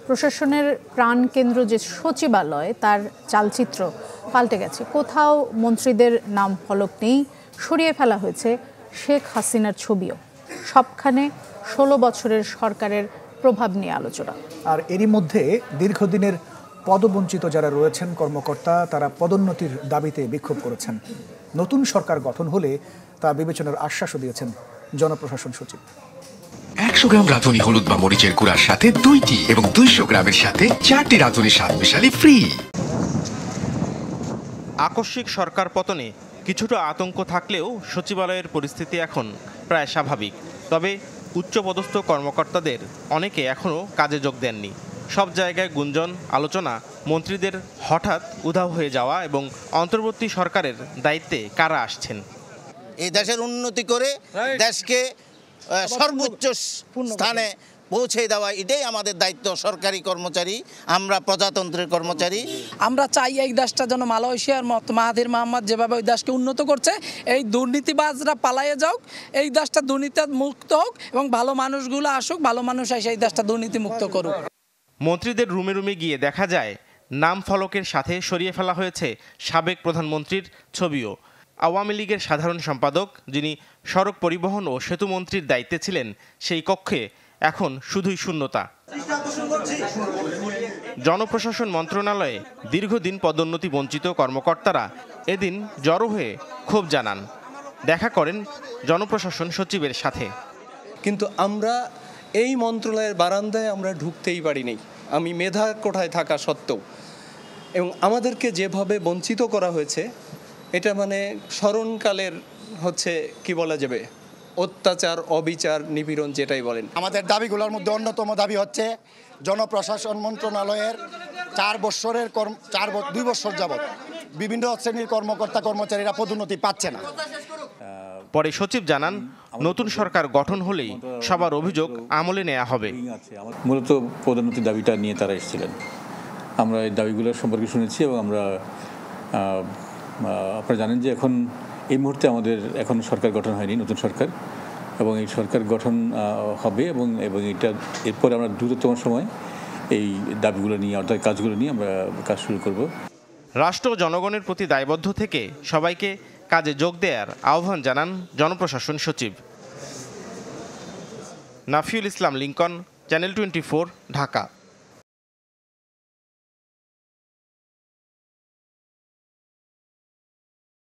প্রশাসনের প্রাণকেন্দ্র যে সচিবালয় তার চালচিত্র পাল্টে গেছে। কোথাও মন্ত্রীদের নাম ফলক নেই, সরিয়ে ফেলা হয়েছে শেখ হাসিনার ছবিও। সবখানে 16 বছরের সরকারের প্রভাব নিয়ে আলোচনা। আর এরই মধ্যে দীর্ঘদিনের পদবঞ্চিত যারা রয়েছেন কর্মকর্তা, তারা পদোন্নতির দাবিতে বিক্ষোভ করেছেন। নতুন সরকার গঠন হলে তা বিবেচনার আশ্বাসও দিয়েছেন জনপ্রশাসন সচিব। 100 গ্রাম রাঁধুনি হলুদ বা মরিচের গুঁড়ার সাথে 2টি এবং 200 গ্রামের সাথে 4টি রাঁধুনি স্বাদ মিশালি ফ্রি। আকস্মিক সরকার পতনে কিছুটা আতঙ্ক থাকলেও সচিবালয়ের পরিস্থিতি এখন প্রায় স্বাভাবিক। তবে উচ্চপদস্থ কর্মকর্তাদের অনেকে এখনও কাজে যোগ দেননি। সব জায়গায় গুঞ্জন, আলোচনা মন্ত্রীদের হঠাৎ উধাও হয়ে যাওয়া এবং অন্তর্বর্তী সরকারের দায়িত্বে কারা আসছেন। এই দেশের উন্নতি করে দেশকে সর্বোচ্চ স্থানে পৌঁছে দেওয়া, এটাই আমাদের দায়িত্ব। সরকারি কর্মচারী, আমরা প্রজাতন্ত্রের কর্মচারী। আমরা চাই এই দেশটা যেন মালয়েশিয়ার মতো মাহাথির মোহাম্মদ যেভাবে ওই দেশকে উন্নত করছে, এই দুর্নীতিবাজরা পালাইয়ে যাওক, এই দেশটা দুর্নীতি মুক্ত হোক এবং ভালো মানুষগুলো আসুক, ভালো মানুষ এসে এই দেশটা দুর্নীতি মুক্ত করুক। মন্ত্রীদের রুমে রুমে গিয়ে দেখা যায় নাম ফলকের সাথে সরিয়ে ফেলা হয়েছে সাবেক প্রধানমন্ত্রীর ছবিও। আওয়ামী লীগের সাধারণ সম্পাদক, যিনি সড়ক পরিবহন ও সেতু মন্ত্রীর দায়িত্বে ছিলেন, সেই কক্ষে এখন শুধুই শূন্যতা। জনপ্রশাসন মন্ত্রণালয়ে দীর্ঘদিন পদোন্নতি বঞ্চিত কর্মকর্তারা এদিন জড়ো হয়ে ক্ষোভ জানান। দেখা করেন জনপ্রশাসন সচিবের সাথে। কিন্তু আমরা এই মন্ত্রণালয়ের বারান্দায় আমরা ঢুকতেই পারিনি, আমি মেধা কোঠায় থাকা সত্ত্বেও। এবং আমাদেরকে যেভাবে বঞ্চিত করা হয়েছে, এটা মানে স্মরণকালের কি বলা যাবে, অত্যাচার, অবিচার, নিপীড়ন, যেটাই বলেন। আমাদের দাবিগুলোর মধ্যে অন্যতম দাবি হচ্ছে জনপ্রশাসন মন্ত্রণালয়ের 2 বছর যাবৎ বিভিন্ন শ্রেণীর কর্মকর্তা কর্মচারীরা পদোন্নতি পাচ্ছে না। পরে সচিব জানান, নতুন সরকার গঠন হলেই সবার অভিযোগ আমলে নেওয়া হবে। মূলত পদোন্নতি দাবিটা নিয়ে তারা এসেছিলেন। আমরা এই দাবিগুলো সম্পর্কে শুনেছি এবং আমরা আপনারা জানেন যে এখন এই মুহূর্তে আমাদের এখন সরকার গঠন হয়নি, নতুন সরকার, এবং এই সরকার গঠন হবে এবং এটা এরপরে আমরা দ্রুততম সময় এই দাবিগুলো নিয়ে, অর্থাৎ কাজগুলো নিয়ে আমরা কাজ শুরু করব। রাষ্ট্র জনগণের প্রতি দায়বদ্ধ থেকে সবাইকে কাজে যোগ দেওয়ার আহ্বান জানান জনপ্রশাসন সচিব। নাফিউল ইসলাম লিংকন, চ্যানেল 24, ঢাকা।